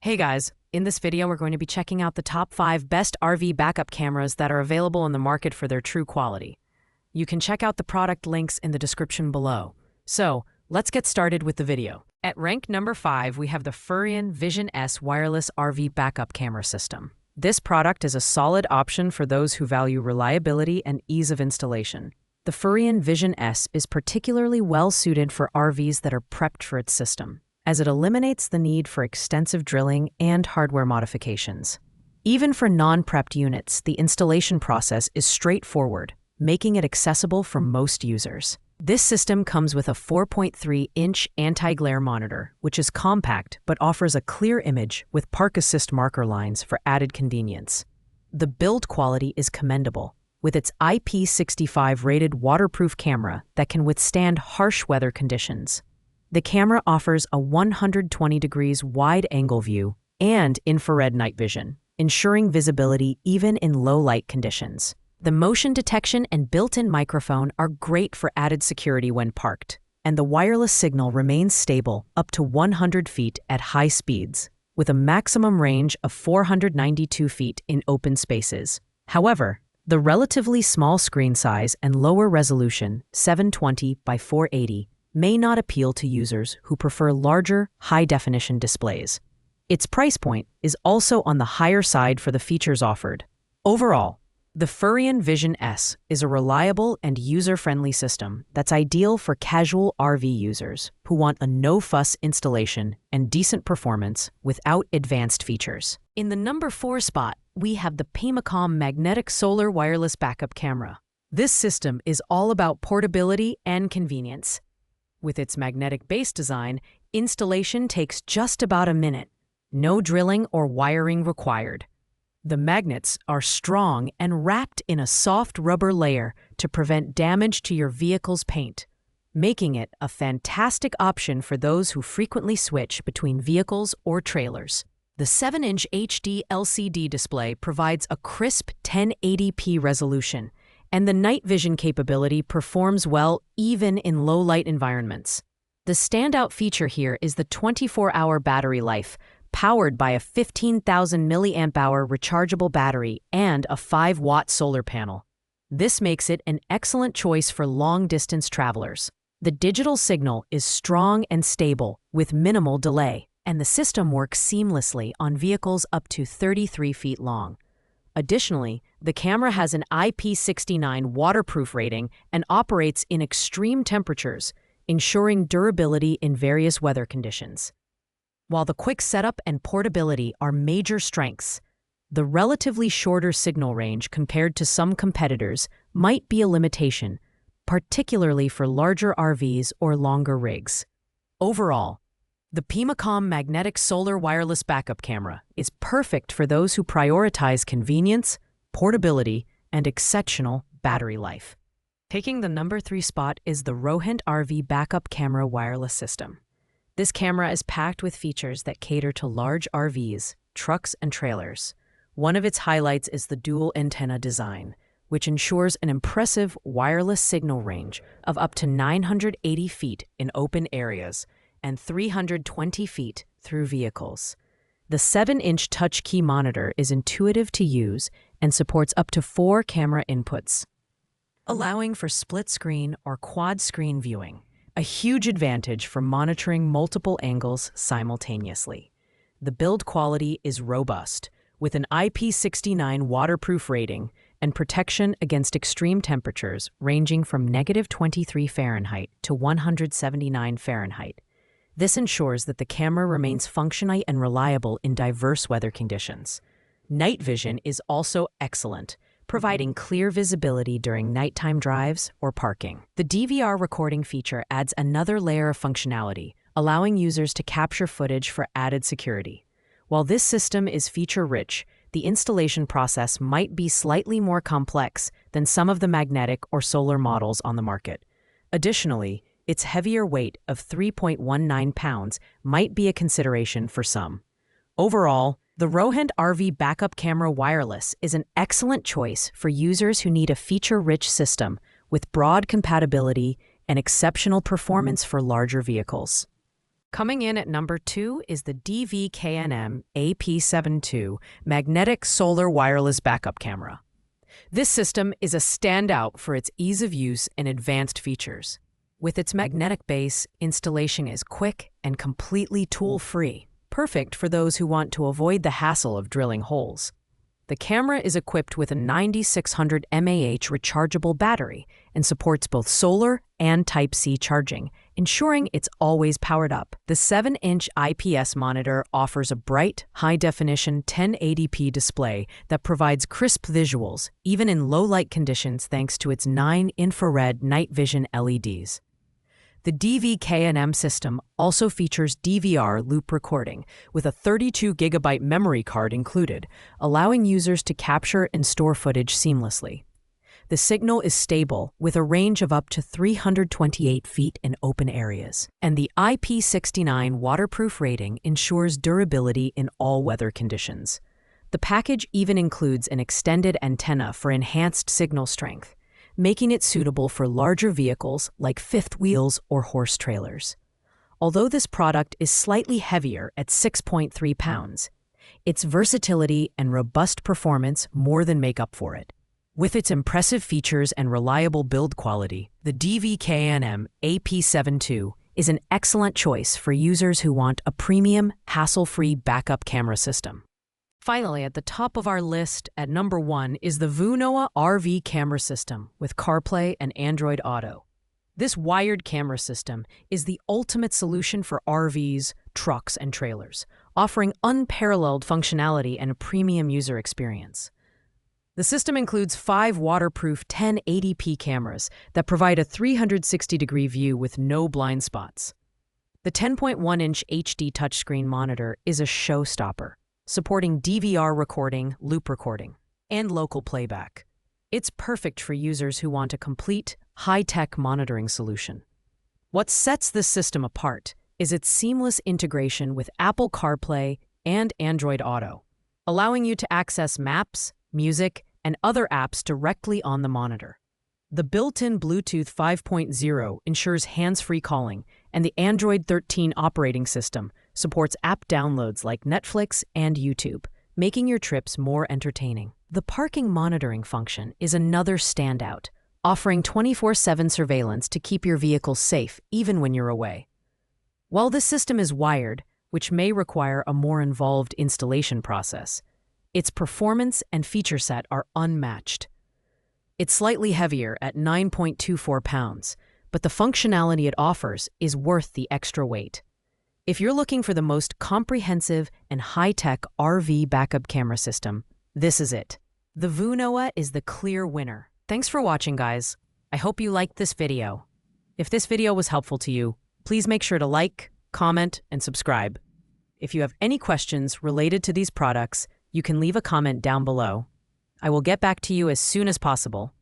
Hey guys, in this video we're going to be checking out the top 5 best RV backup cameras that are available in the market for their true quality. You can check out the product links in the description below. So, let's get started with the video. At rank number 5, we have the Furrion Vision S wireless RV backup camera system. This product is a solid option for those who value reliability and ease of installation. The Furrion Vision S is particularly well suited for RVs that are prepped for its system, as it eliminates the need for extensive drilling and hardware modifications. Even for non-prepped units, the installation process is straightforward, making it accessible for most users. This system comes with a 4.3-inch anti-glare monitor, which is compact but offers a clear image with park assist marker lines for added convenience. The build quality is commendable, with its IP65 rated waterproof camera that can withstand harsh weather conditions. The camera offers a 120 degrees wide-angle view and infrared night vision, ensuring visibility even in low-light conditions. The motion detection and built-in microphone are great for added security when parked, and the wireless signal remains stable up to 100 feet at high speeds, with a maximum range of 492 feet in open spaces. However, the relatively small screen size and lower resolution, 720 by 480, may not appeal to users who prefer larger, high-definition displays. Its price point is also on the higher side for the features offered. Overall, the Furrion Vision S is a reliable and user-friendly system that's ideal for casual RV users who want a no-fuss installation and decent performance without advanced features. In the number 4 spot, we have the pemacom magnetic solar wireless backup camera. This system is all about portability and convenience. With its magnetic base design, installation takes just about a minute. No drilling or wiring required. The magnets are strong and wrapped in a soft rubber layer to prevent damage to your vehicle's paint, making it a fantastic option for those who frequently switch between vehicles or trailers. The 7-inch HD LCD display provides a crisp 1080p resolution, and the night vision capability performs well even in low-light environments. The standout feature here is the 24-hour battery life, powered by a 15,000 mAh rechargeable battery and a 5-watt solar panel. This makes it an excellent choice for long-distance travelers. The digital signal is strong and stable, with minimal delay, and the system works seamlessly on vehicles up to 33 feet long. Additionally, the camera has an IP69 waterproof rating and operates in extreme temperatures, ensuring durability in various weather conditions. While the quick setup and portability are major strengths, the relatively shorter signal range compared to some competitors might be a limitation, particularly for larger RVs or longer rigs. Overall, the pemacom magnetic solar wireless backup camera is perfect for those who prioritize convenience, portability, and exceptional battery life. Taking the number 3 spot is the Rohent RV backup camera wireless system. This camera is packed with features that cater to large RVs, trucks, and trailers. One of its highlights is the dual antenna design, which ensures an impressive wireless signal range of up to 980 feet in open areas and 320 feet through vehicles. The 7-inch touch key monitor is intuitive to use and supports up to 4 camera inputs, allowing for split-screen or quad-screen viewing, a huge advantage for monitoring multiple angles simultaneously. The build quality is robust, with an IP69 waterproof rating and protection against extreme temperatures ranging from -23 Fahrenheit to 179 Fahrenheit. This ensures that the camera remains functional and reliable in diverse weather conditions. Night vision is also excellent, providing clear visibility during nighttime drives or parking. The DVR recording feature adds another layer of functionality, allowing users to capture footage for added security. While this system is feature-rich, the installation process might be slightly more complex than some of the magnetic or solar models on the market. Additionally, its heavier weight of 3.19 pounds might be a consideration for some. Overall, the Rohent RV Backup Camera Wireless is an excellent choice for users who need a feature-rich system with broad compatibility and exceptional performance for larger vehicles. Coming in at number 2 is the DVKNM AP72 Magnetic Solar Wireless Backup Camera. This system is a standout for its ease of use and advanced features. With its magnetic base, installation is quick and completely tool-free, perfect for those who want to avoid the hassle of drilling holes. The camera is equipped with a 9600 mAh rechargeable battery and supports both solar and Type-C charging, ensuring it's always powered up. The 7-inch IPS monitor offers a bright, high-definition 1080p display that provides crisp visuals, even in low-light conditions thanks to its 9 infrared night vision LEDs. The DVKNM system also features DVR loop recording with a 32GB memory card included, allowing users to capture and store footage seamlessly. The signal is stable with a range of up to 328 feet in open areas, and the IP69 waterproof rating ensures durability in all weather conditions. The package even includes an extended antenna for enhanced signal strength, making it suitable for larger vehicles like fifth wheels or horse trailers. Although this product is slightly heavier at 6.3 pounds, its versatility and robust performance more than make up for it. With its impressive features and reliable build quality, the DVKNM AP72 is an excellent choice for users who want a premium, hassle-free backup camera system. Finally, at the top of our list, at number 1, is the Vunoa RV camera system with CarPlay and Android Auto. This wired camera system is the ultimate solution for RVs, trucks, and trailers, offering unparalleled functionality and a premium user experience. The system includes 5 waterproof 1080p cameras that provide a 360-degree view with no blind spots. The 10.1-inch HD touchscreen monitor is a showstopper, supporting DVR recording, loop recording, and local playback. It's perfect for users who want a complete, high-tech monitoring solution. What sets this system apart is its seamless integration with Apple CarPlay and Android Auto, allowing you to access maps, music, and other apps directly on the monitor. The built-in Bluetooth 5.0 ensures hands-free calling, and the Android 13 operating system supports app downloads like Netflix and YouTube, making your trips more entertaining. The parking monitoring function is another standout, offering 24/7 surveillance to keep your vehicle safe even when you're away. While this system is wired, which may require a more involved installation process, its performance and feature set are unmatched. It's slightly heavier at 9.24 pounds, but the functionality it offers is worth the extra weight. If you're looking for the most comprehensive and high-tech RV backup camera system, this is it. The Vunoa is the clear winner. Thanks for watching, guys. I hope you liked this video. If this video was helpful to you, please make sure to like, comment, and subscribe. If you have any questions related to these products, you can leave a comment down below. I will get back to you as soon as possible.